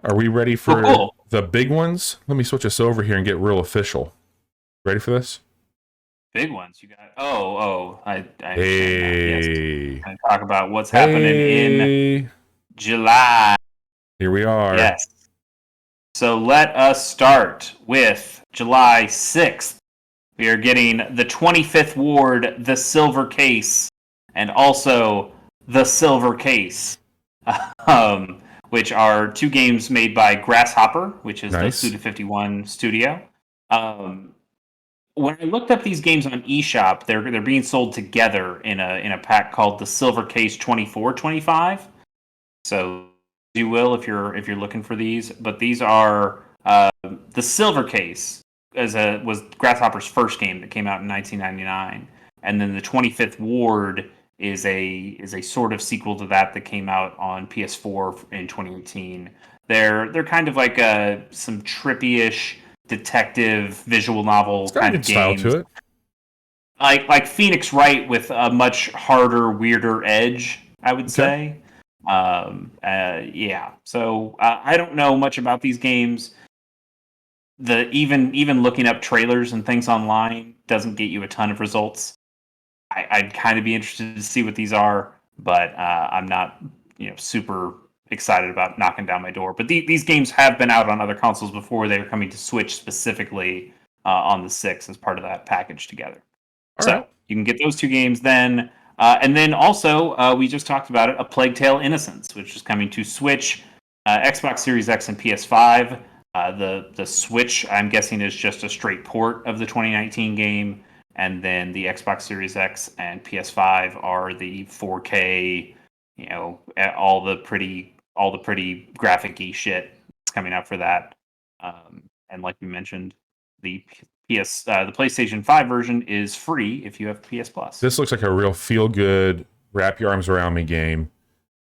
Are we ready Oh, for cool. the big ones? Let me switch us over here and get real official. Ready for this? Big ones. You got. I understand now. Yes. Hey. Going to talk about what's happening in Hey. July. Here we are. Yes. So let us start with July 6th. We are getting the 25th Ward, the Silver Case, and also the Silver Case, um, which are two games made by Grasshopper, which is the Nice. Suda51 studio. Um, when I looked up these games on eShop, they're being sold together in a pack called the Silver Case 2425. So you will if you're looking for these, but these are the Silver Case was Grasshopper's first game that came out in 1999, and then the 25th Ward is a sort of sequel to that came out on PS4 in 2018. They're kind of like some trippy-ish detective visual It's novel got a kind of good style to games, it. like Phoenix Wright with a much harder, weirder edge, I would Okay. say. Yeah. So I don't know much about these games. The even looking up trailers and things online doesn't get you a ton of results. I'd kind of be interested to see what these are, but I'm not super excited about knocking down my door. But these games have been out on other consoles before. They were coming to Switch specifically on the 6 as part of that package together. All So right. you can get those two games then. And then also, we just talked about it, A Plague Tale Innocence, which is coming to Switch, Xbox Series X, and PS5. The Switch, I'm guessing, is just a straight port of the 2019 game, and then the Xbox Series X and PS5 are the 4K, all the pretty graphic-y shit that's coming out for that. And like we mentioned, the the PlayStation 5 version is free if you have PS Plus. This looks like a real feel good, wrap your arms around me game.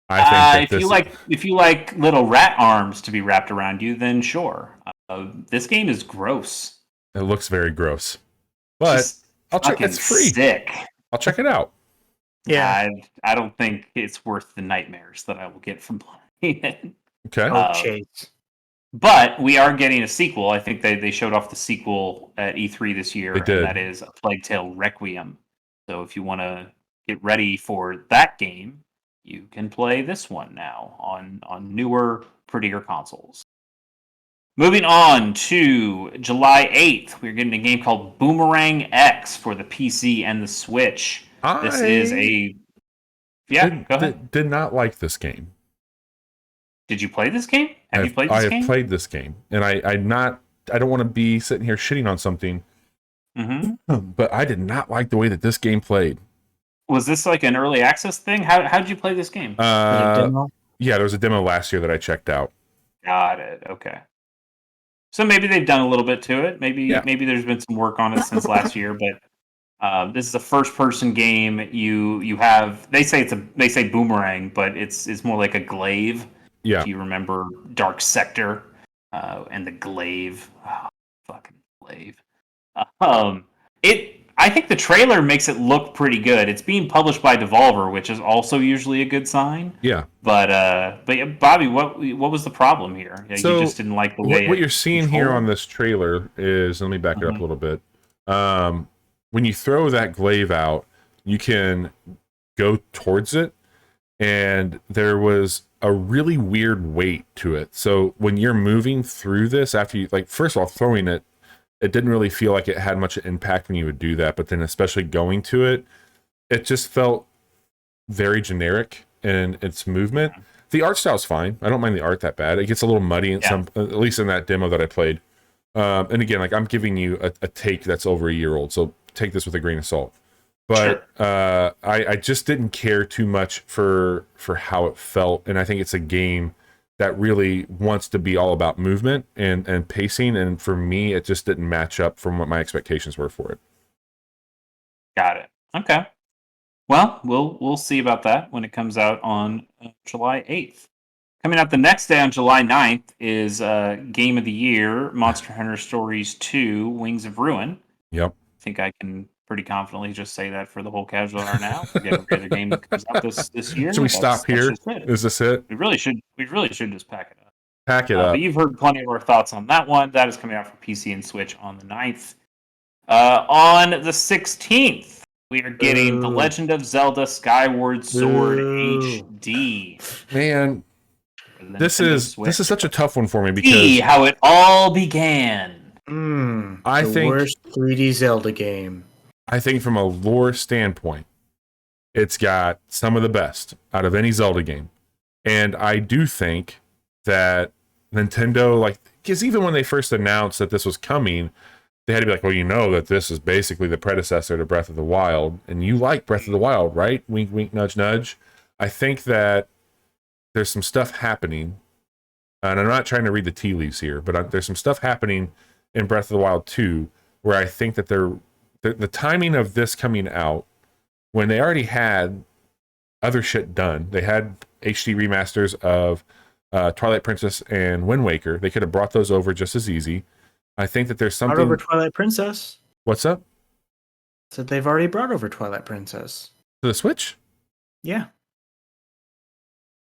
I think that this If you like little rat arms to be wrapped around you, then sure. This game is gross, it looks very gross. But just I'll check fucking it's free. sick. I'll check it out. Yeah. I don't think it's worth the nightmares that I will get from playing it. Okay. Oh, Uh, Chase. but we are getting a sequel. I think they showed off the sequel at E3 this year, They and that did. is A Plague Tale Requiem. So if you want to get ready for that game, you can play this one now on newer, prettier consoles. Moving on to July 8th, we're getting a game called Boomerang X for the PC and the Switch. This is I a yeah. Go ahead. did not like this game. Did you play this game? Have you played I this have game? played this game, and I don't want to be sitting here shitting on something, Mm-hmm. but I did not like the way that this game played. Was this like an early access thing? How did you play this game? Was it demo? Yeah, there was a demo last year that I checked out. Got it. Okay. So maybe they've done a little bit to it. Yeah. Maybe there's been some work on it since last year, but this is a first person game. You have they say boomerang, but it's more like a glaive. Yeah. If you remember Dark Sector and the glaive, fucking glaive. Um, it. I think the trailer makes it look pretty good. It's being published by Devolver, which is also usually a good sign. Yeah. But yeah, Bobby, what was the problem here? Yeah, So you just didn't like the way what it you're seeing here on controlled? this trailer is, let me back it up Mhm. a little bit. When you throw that glaive out, you can go towards it, and there was a really weird weight to it. So when you're moving through this, after you, like, first of all, throwing it, it didn't really feel like it had much impact when you would do that, but then especially going to it, it just felt very generic in its movement. The art style's fine. I don't mind the art that bad. It gets a little muddy in some, at least in that demo that I played. And again, like, I'm giving you a take that's over a year old, so take this with a grain of salt. But I just didn't care too much for how it felt, and I think it's a game that really wants to be all about movement and pacing, and for me, it just didn't match up from what my expectations were for it. Got it. Okay. Well, we'll see about that when it comes out on July 8th. Coming out the next day on July 9th is Game of the Year, Monster Hunter Stories 2, Wings of Ruin. Yep. I think I can pretty confidently just say that for the whole casual hour now. Forget every other game that comes out this year. Should we stop That's here? just it. Is this it? We really should just pack it up. Pack it But up. you've heard plenty of our thoughts on that one. That is coming out for PC and Switch on the 9th. On the 16th, we are getting The Boo. Legend of Zelda Skyward Sword Boo. HD. Man, For the this Nintendo is Switch. such a tough one for me See because how it all began. I the think worst 3D Zelda game. I think from a lore standpoint, it's got some of the best out of any Zelda game. And I do think that Nintendo, like, because even when they first announced that this was coming, they had to be like, well, you know that this is basically the predecessor to Breath of the Wild, and you like Breath of the Wild, right? Wink, wink, nudge, nudge. I think that there's some stuff happening, and I'm not trying to read the tea leaves here, but there's some stuff happening in Breath of the Wild 2 where I think that the timing of this coming out, when they already had other shit done, they had HD remasters of Twilight Princess and Wind Waker. They could have brought those over just as easy. I think that there's Brought something. over Twilight Princess. What's up? Said they've already brought over Twilight Princess. To the Switch? Yeah.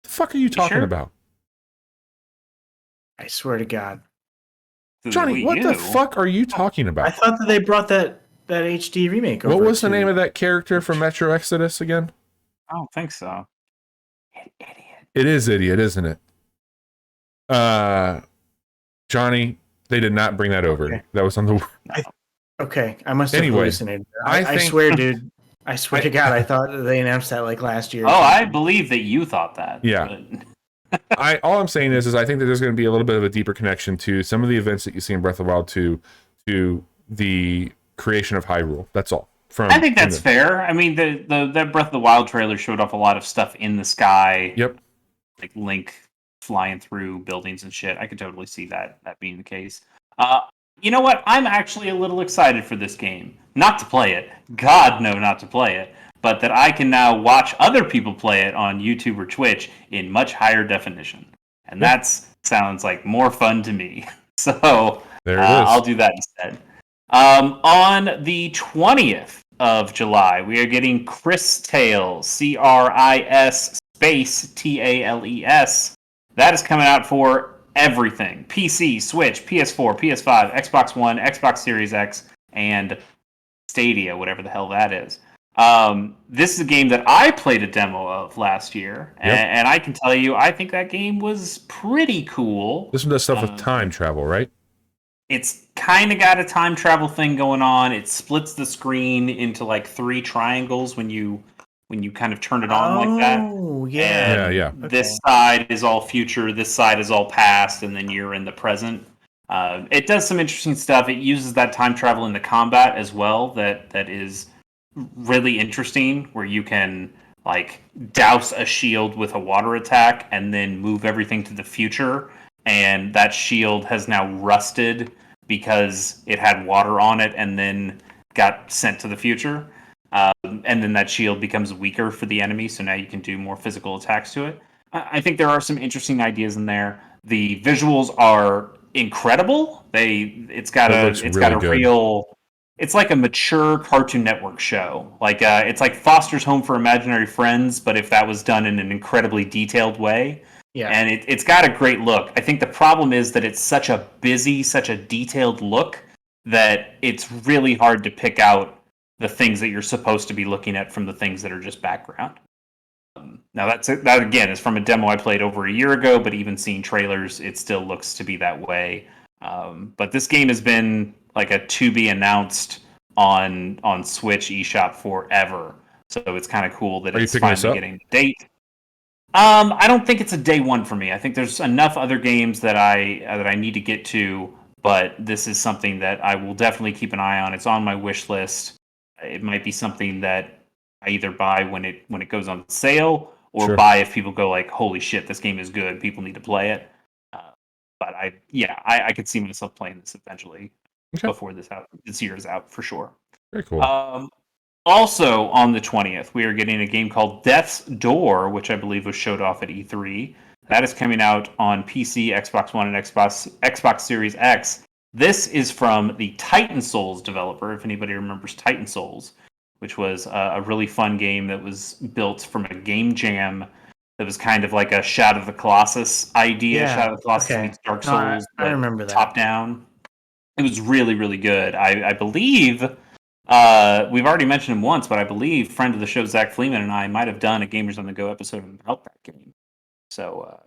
The fuck are you talking sure? about? I swear to God. To the Johnny, Wii what the U. fuck are you talking I about? thought that they brought that HD remake over. What was the to- name of that character from Metro Exodus again? I don't think so. Idiot. It is Idiot, isn't it? Johnny, they did not bring that over. Okay. That was on the. Okay, I must have Anyway, hallucinated. I think- swear, dude. I swear to God, I thought that they announced that like last year. Oh, I believe that you thought that. Yeah. but- All I'm saying is I think that there's going to be a little bit of a deeper connection to some of the events that you see in Breath of the Wild 2 to the creation of Hyrule. That's all. I think that's fair. I mean, the Breath of the Wild trailer showed off a lot of stuff in the sky. Yep. Like Link flying through buildings and shit. I could totally see that being the case. You know what? I'm actually a little excited for this game. Not to play it. God, no, not to play it. But that I can now watch other people play it on YouTube or Twitch in much higher definition. And that sounds like more fun to me. So There it is. I'll do that instead. On the 20th of July, we are getting Chris Tales, CRIS space TALES. That is coming out for everything. PC, Switch, PS4, PS5, Xbox One, Xbox Series X, and Stadia, whatever the hell that is. This is a game that I played a demo of last year, and I can tell you, I think that game was pretty cool. This one does stuff with time travel, right? It's kind of got a time travel thing going on. It splits the screen into like 3 triangles when you kind of turn it on like that. Oh, yeah. Yeah. This side is all future, this side is all past, and then you're in the present. It does some interesting stuff. It uses that time travel in the combat as well. That is really interesting, where you can like douse a shield with a water attack and then move everything to the future. And that shield has now rusted because it had water on it and then got sent to the future. And then that shield becomes weaker for the enemy, so now you can do more physical attacks to it. I think there are some interesting ideas in there. The visuals are incredible. It's got a real. It's like a mature Cartoon Network show. Like it's like Foster's Home for Imaginary Friends, but if that was done in an incredibly detailed way. Yeah. And it's got a great look. I think the problem is that it's such a detailed look that it's really hard to pick out the things that you're supposed to be looking at from the things that are just background. Now that again is from a demo I played over a year ago, but even seeing trailers, it still looks to be that way. But this game has been like a to be announced on Switch eShop forever, so it's kind of cool that it's finally getting a date. I don't think it's a day one for me. I think there's enough other games that I need to get to, but this is something that I will definitely keep an eye on. It's on my wish list. It might be something that I either buy when it goes on sale, or buy if people go like, "Holy shit, this game is good. People need to play it." But I could see myself playing this eventually before this year is out for sure. Very cool. Also on the 20th, we are getting a game called Death's Door, which I believe was showed off at E3. That is coming out on PC, Xbox One, and Xbox Series X. This is from the Titan Souls developer, if anybody remembers Titan Souls, which was a really fun game that was built from a game jam It was kind of like a Shadow of the Colossus idea. Yeah, Shadow of the Colossus okay. meets Dark No, Souls, I but remember that. top down. It was really, really good. I believe we've already mentioned him once, but I believe friend of the show Zach Fleeman and I might have done a Gamers on the Go episode about that game. So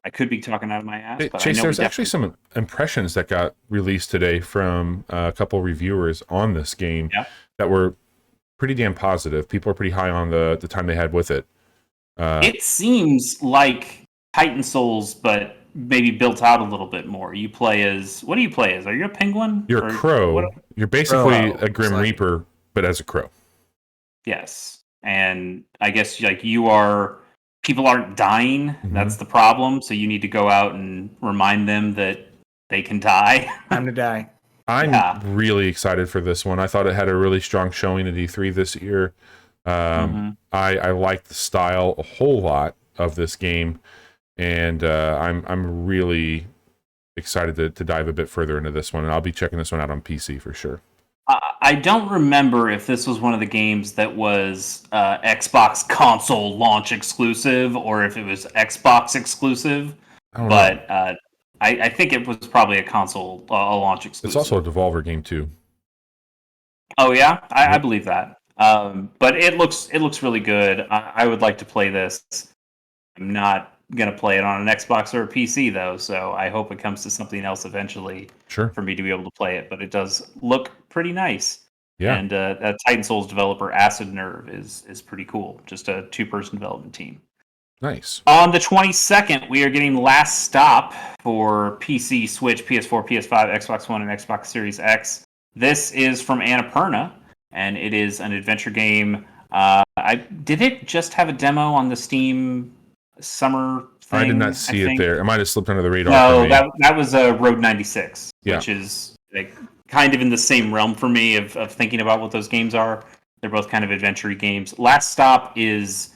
I could be talking out of my ass, but I Chase, know we there's actually definitely. some impressions that got released today from a couple reviewers on this game Yeah. that were pretty damn positive. People are pretty high on the time they had with it. It seems like Titan Souls, but maybe built out a little bit more. You play as what do you play as? Are you a penguin You're a or what? crow. You're basically Crow, a Grim looks like. Reaper, but as a crow. Yes, and I guess like you are. People aren't dying. Mm-hmm. That's the problem. So you need to go out and remind them that they can die. Time to die. I'm Yeah. really excited for this one. I thought it had a really strong showing at E3 this year. I like the style a whole lot of this game, and I'm really excited to dive a bit further into this one. And I'll be checking this one out on PC for sure. I don't remember if this was one of the games that was Xbox console launch exclusive or if it was Xbox exclusive, I don't know. but I think it was probably a console a launch exclusive. It's also a Devolver game too. Oh yeah, I Yep. believe that. But it looks really good. I would like to play this. I'm not gonna play it on an Xbox or a PC though, so I hope it comes to something else eventually Sure. for me to be able to play it. But it does look pretty nice. Yeah. And that Titan Souls developer Acid Nerve is pretty cool. Just a 2-person development team. Nice. On the 22nd, we are getting Last Stop for PC, Switch, PS4, PS5, Xbox One, and Xbox Series X. This is from Annapurna, and it is an adventure game. Did it just have a demo on the Steam summer thing? I did not see it there. It might have slipped under the radar. No, for me. that was Road 96, Yeah. which is like kind of in the same realm for me of thinking about what those games are. They're both kind of adventure games. Last Stop is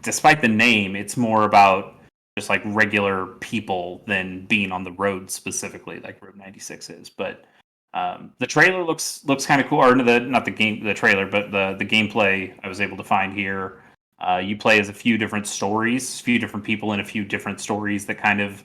despite the name, it's more about just like regular people than being on the road specifically, like Road 96 is. But the trailer looks kind of cool. Or not the trailer, but the gameplay I was able to find here. You play as a few different stories, a few different people in a few different stories that kind of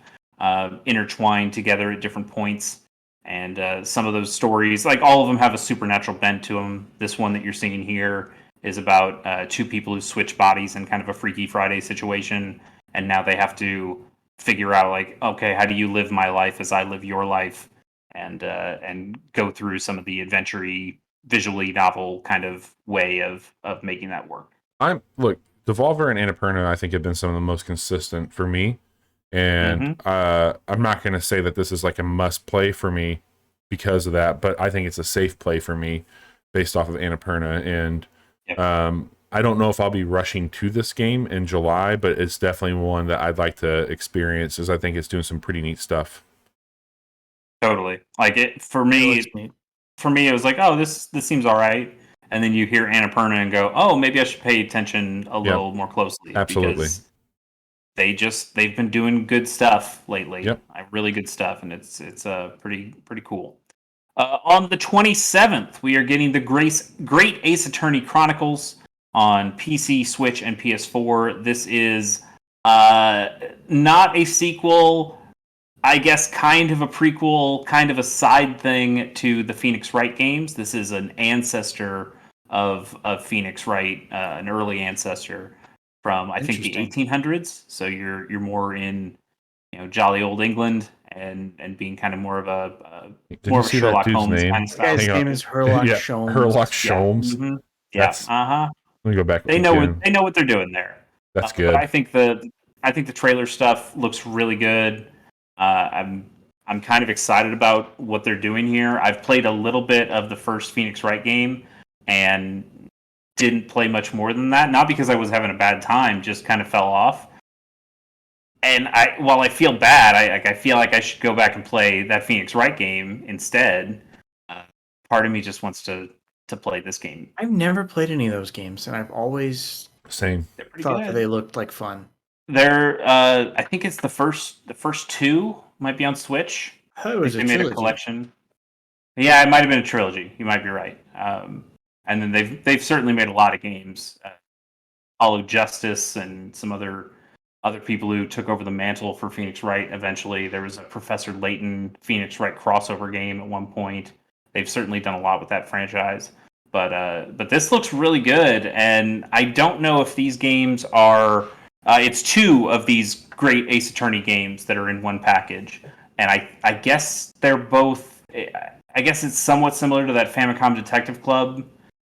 intertwine together at different points. And some of those stories, like all of them, have a supernatural bent to them. This one that you're seeing here is about 2 people who switch bodies in kind of a Freaky Friday situation, and now they have to figure out like, okay, how do you live my life as I live your life, and go through some of the adventure-y, visually novel kind of way of making that work. Look, Devolver and Annapurna, I think, have been some of the most consistent for me. And I'm not going to say that this is like a must play for me because of that, but I think it's a safe play for me based off of Annapurna. And I don't know if I'll be rushing to this game in July, but it's definitely one that I'd like to experience, as I think it's doing some pretty neat stuff. Totally. Like it for me. It was like, oh, this seems all right. And then you hear Annapurna and go, oh, maybe I should pay attention a little more closely. Absolutely. Because they've been doing good stuff lately. Yep. Really good stuff, and it's pretty cool. On the 27th, we are getting the Great Ace Attorney Chronicles on PC, Switch, and PS4. This is not a sequel. I guess kind of a prequel, kind of a side thing to the Phoenix Wright games. This is an ancestor of Phoenix Wright, an early ancestor from I think the 1800s. So you're more in jolly old England and being kind of more of a Sherlock Holmes kind of style. His name is Herlock Sholmes. Herlock Sholmes. Yeah. Mm-hmm. Yeah. Let me go back. They know what they're doing there. That's good. But I think the trailer stuff looks really good. I'm kind of excited about what they're doing here. I've played a little bit of the first Phoenix Wright game and didn't play much more than that. Not because I was having a bad time, just kind of fell off. And while I feel bad, I feel like I should go back and play that Phoenix Wright game instead. Part of me just wants to play this game. I've never played any of those games, and I've always thought that they looked like fun. They're I think it's the first 2 might be on Switch. Oh, it was they made a collection. Yeah, it might have been a trilogy. You might be right. And then they've certainly made a lot of games. Hollow Justice and some other people who took over the mantle for Phoenix Wright eventually. There was a Professor Layton Phoenix Wright crossover game at one point. They've certainly done a lot with that franchise. But this looks really good, and I don't know if these games are. It's two of these great Ace Attorney games that are in one package, and I guess they're both. I guess it's somewhat similar to that Famicom Detective Club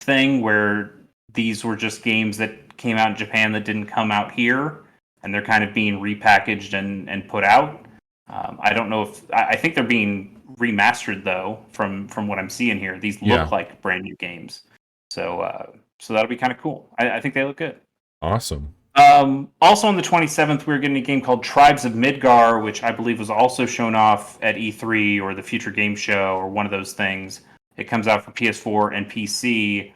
thing, where these were just games that came out in Japan that didn't come out here, and they're kind of being repackaged and put out. I don't know if I think they're being remastered though. From what I'm seeing here, these look like brand new games. So that'll be kind of cool. I think they look good. Awesome. Also on the 27th, we're getting a game called Tribes of Midgar, which I believe was also shown off at E3 or the Future Game Show or one of those things. It comes out for PS4 and PC.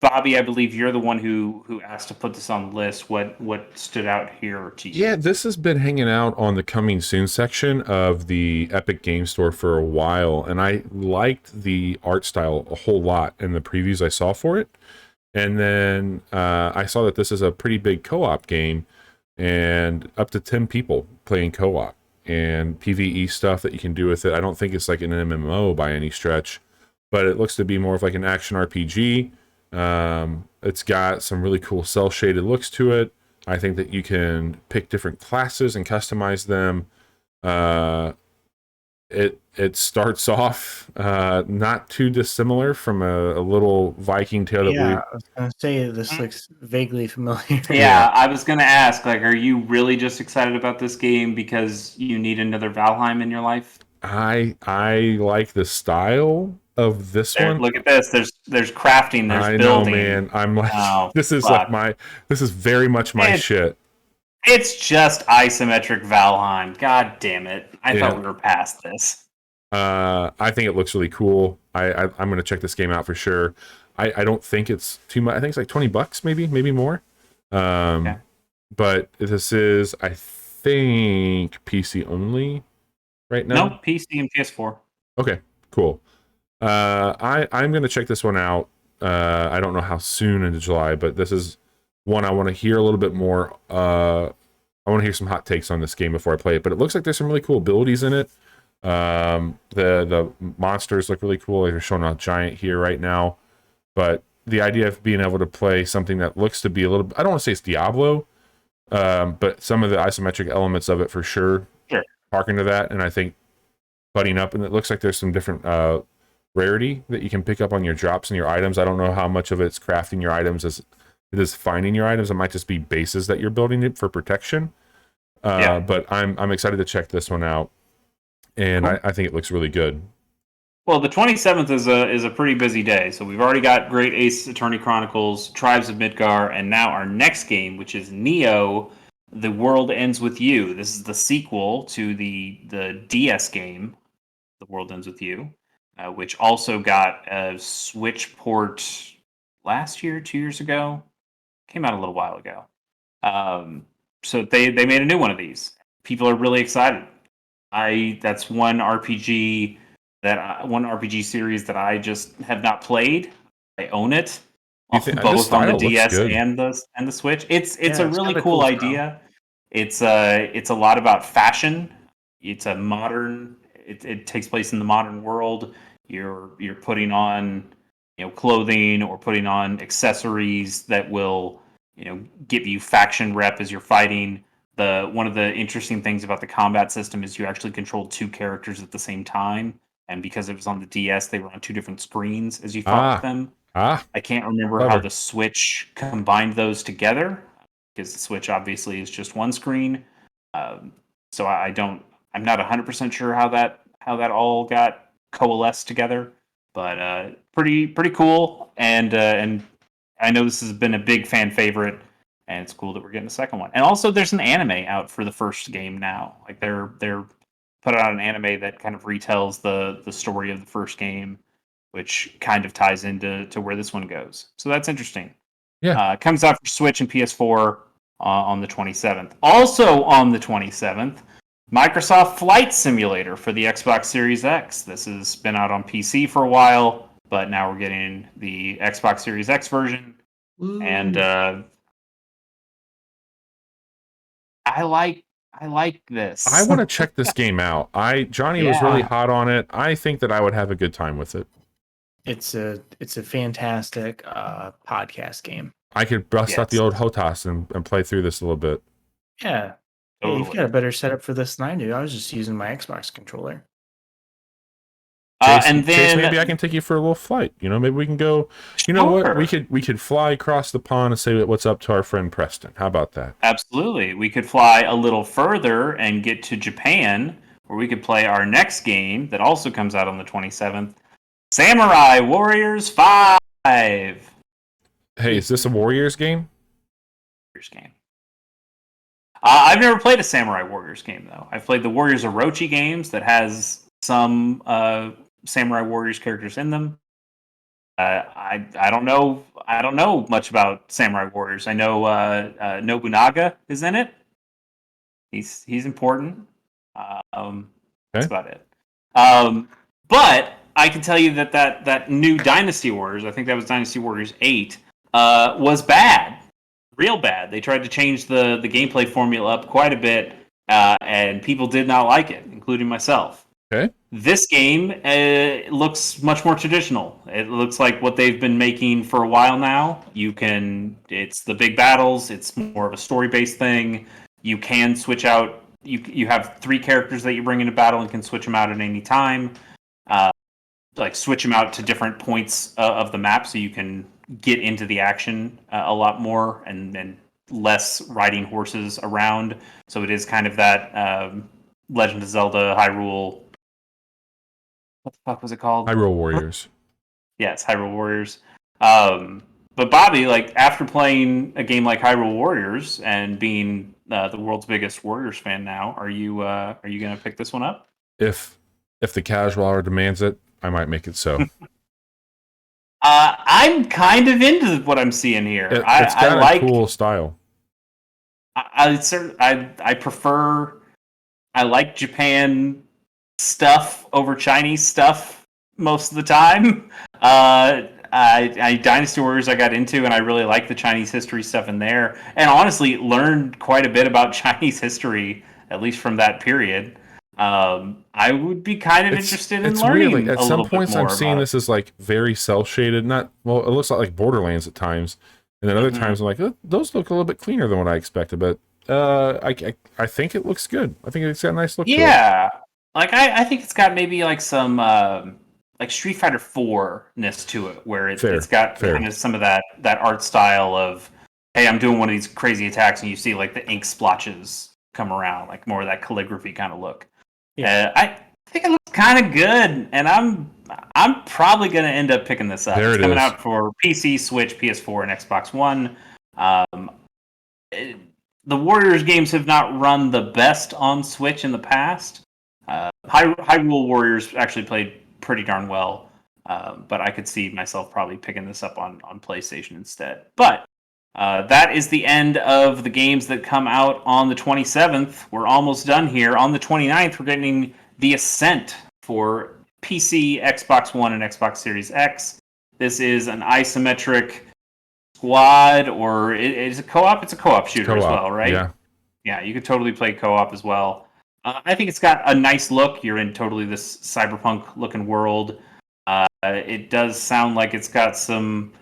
Bobby, I believe you're the one who asked to put this on the list. What stood out here to you? Yeah, this has been hanging out on the coming soon section of the Epic Game Store for a while, and I liked the art style a whole lot in the previews I saw for it. And then I saw that this is a pretty big co-op game, and up to 10 people playing co-op, and PvE stuff that you can do with it. I don't think it's like an MMO by any stretch, but it looks to be more of like an action RPG. It's got some really cool cell shaded looks to it. I think that you can pick different classes and customize them. It starts off not too dissimilar from a little Viking tale that Yeah, I was gonna say this looks vaguely familiar. Yeah, I was gonna ask, like, are you really just excited about this game because you need another Valheim in your life? I like the style of this one. Look at this. There's crafting. There's I building. know, man. I'm like, Oh, this is fuck. like this is very much my shit. It's just isometric Valheim. God damn it! I thought we were past this. I think it looks really cool. I'm gonna check this game out for sure. I don't think it's too much. I think it's like $20, maybe more. Okay. But this is, I think, PC only right now. No, PC and PS4. Okay, cool. I'm gonna check this one out. I don't know how soon into July, but this is one I want to hear a little bit more. I want to hear some hot takes on this game before I play it. But it looks like there's some really cool abilities in it. The monsters look really cool. They're showing a giant here right now, but the idea of being able to play something that looks to be a little, I don't want to say it's Diablo, but some of the isometric elements of it for sure harken to that. And I think butting up, and it looks like there's some different rarity that you can pick up on your drops and your items. I don't know how much of it's crafting your items as it is finding your items. It might just be bases that you're building it for protection. But I'm excited to check this one out. And cool. I think it looks really good. Well, the 27th is a pretty busy day. So we've already got Great Ace Attorney Chronicles, Tribes of Midgar, and now our next game, which is Neo, The World Ends With You. This is the sequel to the DS game, The World Ends With You, which also got a Switch port last year, 2 years ago. Came out a little while ago. So they made a new one of these. People are really excited. That's one RPG series that I just have not played. I own it, both on the DS and the Switch. It's a really cool idea. It's a lot about fashion. It's a modern. It takes place in the modern world. You're putting on clothing or putting on accessories that will give you faction rep as you're fighting. One of the interesting things about the combat system is you actually control two characters at the same time, and because it was on the DS, they were on two different screens as you fought with them. I can't remember how the Switch combined those together, because the Switch obviously is just one screen. So I'm not 100% sure how that all got coalesced together, but pretty cool, and I know this has been a big fan favorite. And it's cool that we're getting a second one. And also, there's an anime out for the first game now. Like they're put out an anime that kind of retells the story of the first game, which kind of ties into where this one goes. So that's interesting. Yeah, it comes out for Switch and PS4 on the 27th. Also on the 27th, Microsoft Flight Simulator for the Xbox Series X. This has been out on PC for a while, but now we're getting the Xbox Series X version. Ooh. And I like this. I want to check this game out. Johnny was really hot on it. I think that I would have a good time with it. It's a fantastic podcast game. I could bust out the old HOTAS and play through this a little bit. Yeah. Hey, you've got a better setup for this than I do. I was just using my Xbox controller. Chase, maybe I can take you for a little flight. Maybe we can go. You know what? We could fly across the pond and say what's up to our friend Preston. How about that? Absolutely. We could fly a little further and get to Japan, where we could play our next game that also comes out on the 27th, Samurai Warriors 5. Hey, is this a Warriors game? Warriors game. I've never played a Samurai Warriors game, though. I've played the Warriors Orochi games that has some Samurai Warriors characters in them. I don't know much about Samurai Warriors. I know Nobunaga is in it. He's important. That's about it. But I can tell you that new Dynasty Warriors, I think that was Dynasty Warriors 8, was bad. Real bad. They tried to change the gameplay formula up quite a bit, and people did not like it, including myself. Okay. This game looks much more traditional. It looks like what they've been making for a while now. It's the big battles. It's more of a story-based thing. You can switch out. You have 3 characters that you bring into battle and can switch them out at any time. Switch them out to different points of the map so you can get into the action a lot more and less riding horses around. So it is kind of that Legend of Zelda Hyrule. What the fuck was it called? Hyrule Warriors. Yeah, it's Hyrule Warriors. But Bobby, after playing a game like Hyrule Warriors and being the world's biggest Warriors fan now, are you going to pick this one up? If the casual hour demands it, I might make it so. I'm kind of into what I'm seeing here. It's got a cool style. I prefer. I like Japan stuff over Chinese stuff most of the time. Dynasty Warriors I got into, and I really like the Chinese history stuff in there, and honestly learned quite a bit about Chinese history, at least from that period. I would be kind of interested in learning. Weird. At some points, I'm seeing this as very cell shaded. It looks like Borderlands at times, and then other times I'm like, those look a little bit cleaner than what I expected. But I think it looks good. I think it's got a nice look. Yeah, to it. I think it's got maybe some Street Fighter 4-ness to it, where it's got kind of some of that art style of, hey, I'm doing one of these crazy attacks, and you see the ink splotches come around, more of that calligraphy kind of look. Yeah, I think it looks kind of good, and I'm probably going to end up picking this up. It's coming out for PC, Switch, PS4, and Xbox One. The Warriors games have not run the best on Switch in the past. Hyrule Warriors actually played pretty darn well, but I could see myself probably picking this up on PlayStation instead. But that is the end of the games that come out on the 27th. We're almost done here. On the 29th, we're getting The Ascent for PC, Xbox One, and Xbox Series X. This is an isometric squad, or it's a co-op. It's a co-op shooter as well, right? Yeah, you could totally play co-op as well. I think it's got a nice look. You're in totally this cyberpunk-looking world. It does sound like it's got some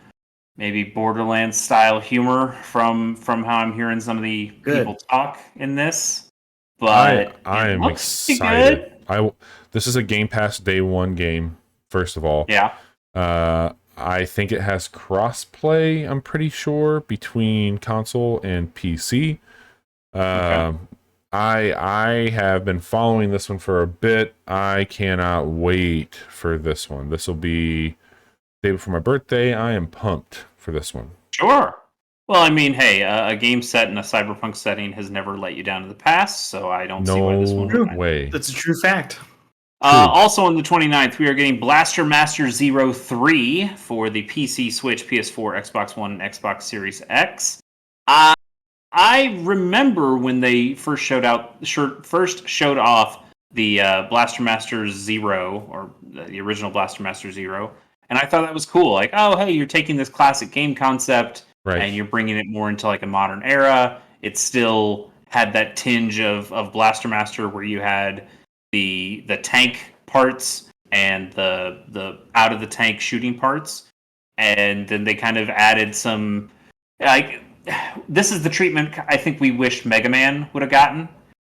maybe Borderlands style humor from how I'm hearing some of the people talk in this. But I am excited. This is a Game Pass Day 1 game, first of all. Yeah. I think it has cross-play, I'm pretty sure, between console and PC. Okay. I have been following this one for a bit. I cannot wait for this one. This will be day before my birthday. I am pumped for this one. Sure. Well, I mean, hey, a game set in a cyberpunk setting has never let you down in the past, so I don't see why this one would. No way. That's a true fact. Also on the 29th, we are getting Blaster Master Zero 3 for the PC, Switch, PS4, Xbox One, and Xbox Series X. I remember when they first showed off the Blaster Master Zero, or the original Blaster Master Zero, and I thought that was cool. Oh, hey, you're taking this classic game concept Right. and you're bringing it more into like a modern era. It still had that tinge of Blaster Master, where you had the tank parts and the out of the tank shooting parts, and then they kind of added some like this is the treatment I think we wish Mega Man would have gotten.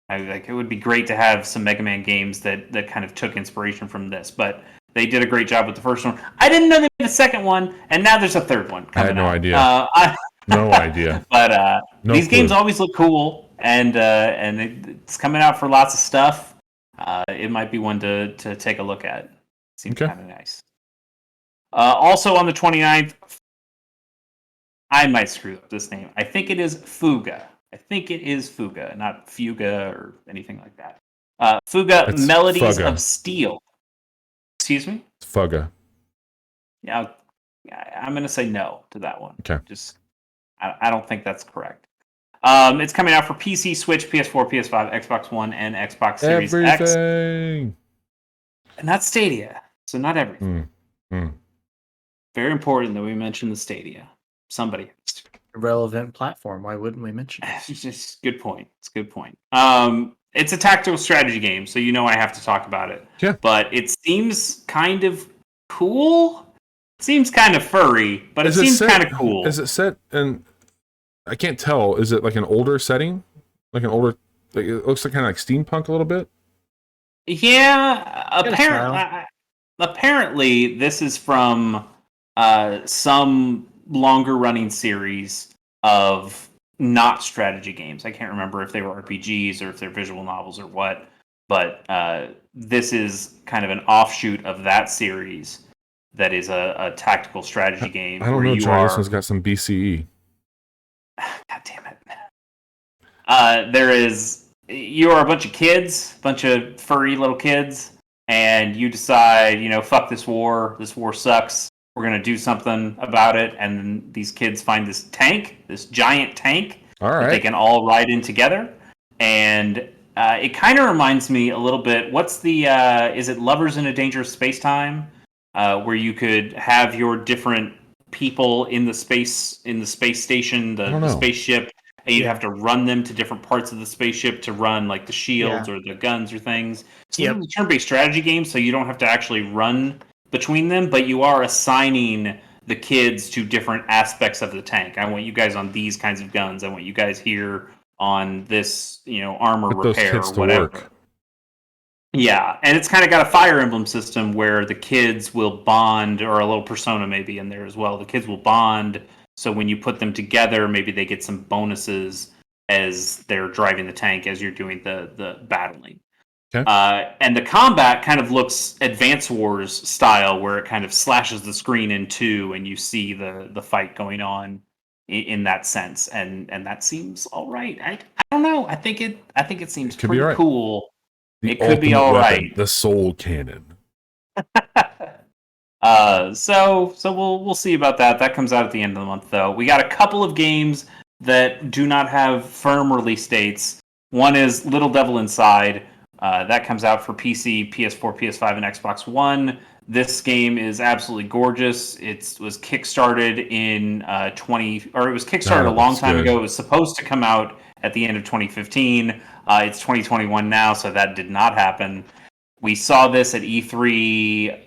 Like it would be great to have some Mega Man games that kind of took inspiration from this, but they did a great job with the first one. I didn't know they made a second one, and now there's a third one coming out. I had no idea. No idea. But No these clue. games always look cool, and it's coming out for lots of stuff. It might be one to take a look at. Seems kind of nice. Also on the 29th, I might screw up this name. I think it is Fuga. Not Fuga or anything like that. Fuga It's Melodies Fuga. of Steel. Excuse me? It's Fuga. Yeah, I'm going to say no to that one. Okay. I don't think that's correct. It's coming out for PC, Switch, PS4, PS5, Xbox One, and Xbox Series X. Everything. And that's Stadia, so not everything. Very important that we mention the Stadia. Somebody has to. Relevant platform. Why wouldn't we mention it? It's just good point. It's a good point. It's a tactical strategy game, so I have to talk about it. Yeah. But it seems kind of cool. It seems kind of furry, but it seems kind of cool. Is it set in? I can't tell. Is it like an older setting? Like an older? Like it looks like kind of like steampunk a little bit. Yeah. Apparently, this is from some longer running series of not strategy games. I can't remember if they were RPGs or if they're visual novels or what, but this is kind of an offshoot of that series that is a tactical strategy game. I don't know, Charlie. This one's got some BCE. God damn it. You are a bunch of kids, bunch of furry little kids, and you decide, fuck this war sucks. We're going to do something about it. And then these kids find this giant tank that they can all ride in together. And it kind of reminds me a little bit, is it Lovers in a Dangerous Space-Time? Where you could have your different people in the space station, the spaceship, and you'd have to run them to different parts of the spaceship to run like the shields or the guns or things. So it's a turn-based strategy game, so you don't have to actually run between them, but you are assigning the kids to different aspects of the tank. I want you guys on these kinds of guns. I want you guys here on this, armor repair or whatever. Yeah, and it's kind of got a Fire Emblem system where the kids will bond, or a little Persona maybe in there as well. The kids will bond, so when you put them together, maybe they get some bonuses as they're driving the tank as you're doing the battling. Okay. And the combat kind of looks Advance Wars style, where it kind of slashes the screen in two, and you see the fight going on in that sense, and that seems all right. I don't know. I think it seems pretty cool. It could be all right. The Soul Cannon. So we'll see about that. That comes out at the end of the month, though. We got a couple of games that do not have firm release dates. One is Little Devil Inside. That comes out for PC, PS4, PS5, and Xbox One. This game is absolutely gorgeous. It was kickstarted a long time ago. It was supposed to come out at the end of 2015. It's 2021 now, so that did not happen. We saw this at E3.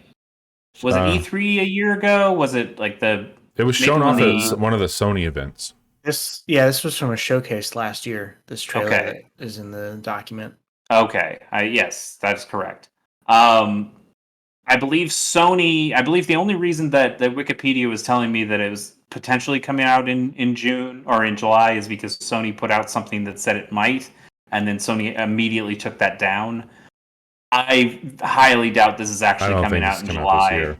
Was it E3 a year ago? Was it like the? It was shown off at one of the Sony events. This was from a showcase last year. This trailer that is in the document. Okay. Yes, that's correct. I believe the only reason that Wikipedia was telling me that it was potentially coming out in June or in July is because Sony put out something that said it might, and then Sony immediately took that down. I highly doubt this is actually coming out in July.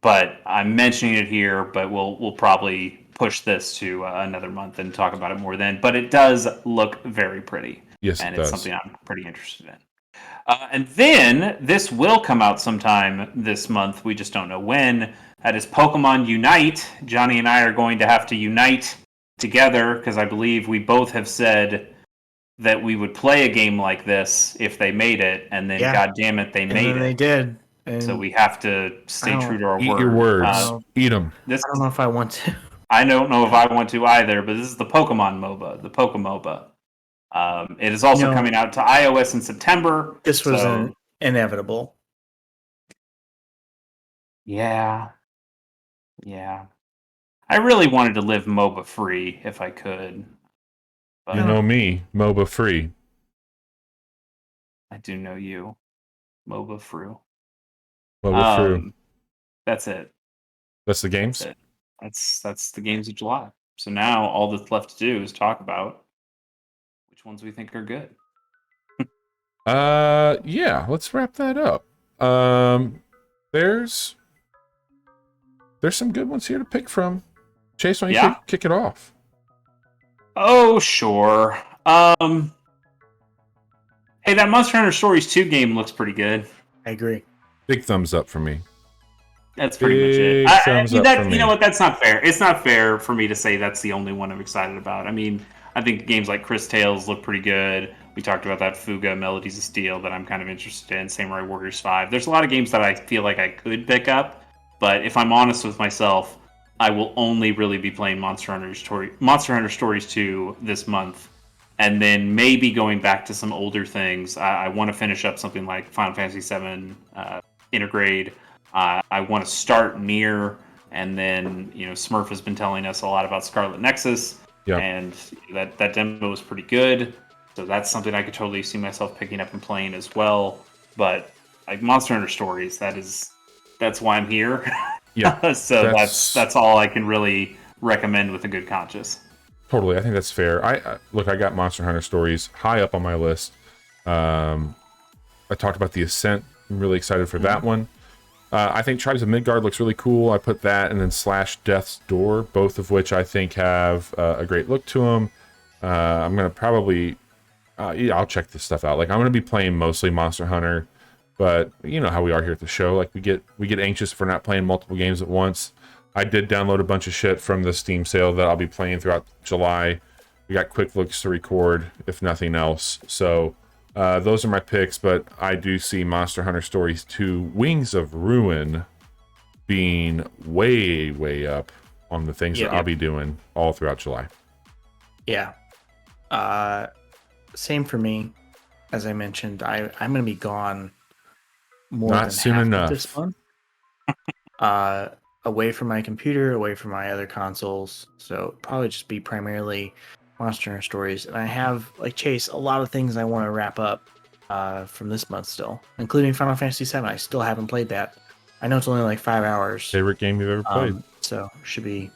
But I'm mentioning it here, but we'll probably push this to another month and talk about it more then. But it does look very pretty. Yes, and it's something I'm pretty interested in. And then this will come out sometime this month. We just don't know when. That is Pokemon Unite. Johnny and I are going to have to unite together because I believe we both have said that we would play a game like this if they made it, and then God damn it, they made it. They did. And so we have to stay true to our word. Eat your words. Eat them. I don't know if I want to. I don't know if I want to either, but this is the Pokemon MOBA, the Pokemoba. It is also coming out to iOS in September. This was inevitable. Yeah. I really wanted to live MOBA free if I could. But you know me, MOBA free. I do know you, MOBA free. MOBA free. That's it. That's the games. That's the games of July. So now all that's left to do is talk about which ones we think are good. Yeah, let's wrap that up. There's some good ones here to pick from. Chase, why don't you kick it off? Oh, sure. Hey, that Monster Hunter Stories 2 game looks pretty good. I agree. Big thumbs up for me. That's pretty much it. You know what? That's not fair. It's not fair for me to say that's the only one I'm excited about. I mean, I think games like Chris Tales look pretty good. We talked about that Fuga Melodies of Steel that I'm kind of interested in. Samurai Warriors 5. There's a lot of games that I feel like I could pick up, but if I'm honest with myself, I will only really be playing Monster Hunter Stories 2 this month, and then maybe going back to some older things. I want to finish up something like Final Fantasy VII Intergrade. I want to start Nier, and then Smurf has been telling us a lot about Scarlet Nexus, and that demo was pretty good. So that's something I could totally see myself picking up and playing as well. But like Monster Hunter Stories, that's why I'm here. Yeah. So that's all I can really recommend with a good conscience. Totally, I think that's fair. I got Monster Hunter Stories high up on my list. I talked about the Ascent. I'm really excited for that one. I think Tribes of Midgard looks really cool. I put that and then Slash Death's Door, both of which I think have a great look to them. I'm gonna probably, I'll check this stuff out. Like I'm gonna be playing mostly Monster Hunter, but you know how we are here at the show. Like we get anxious if we're not playing multiple games at once. I did download a bunch of shit from the Steam sale that I'll be playing throughout July. We got quick looks to record, if nothing else. So those are my picks, but I do see Monster Hunter Stories 2 Wings of Ruin being way, way up on the things that I'll be doing all throughout July. Yeah. Same for me. As I mentioned, I'm going to be gone more not than soon half enough. of this month. Away from my computer, away from my other consoles. So probably just be primarily Monster Hunter Stories. And I have, like Chase, a lot of things I want to wrap up from this month still, including Final Fantasy VII. I still haven't played that. I know it's only like 5 hours. Favorite game you've ever played. So should be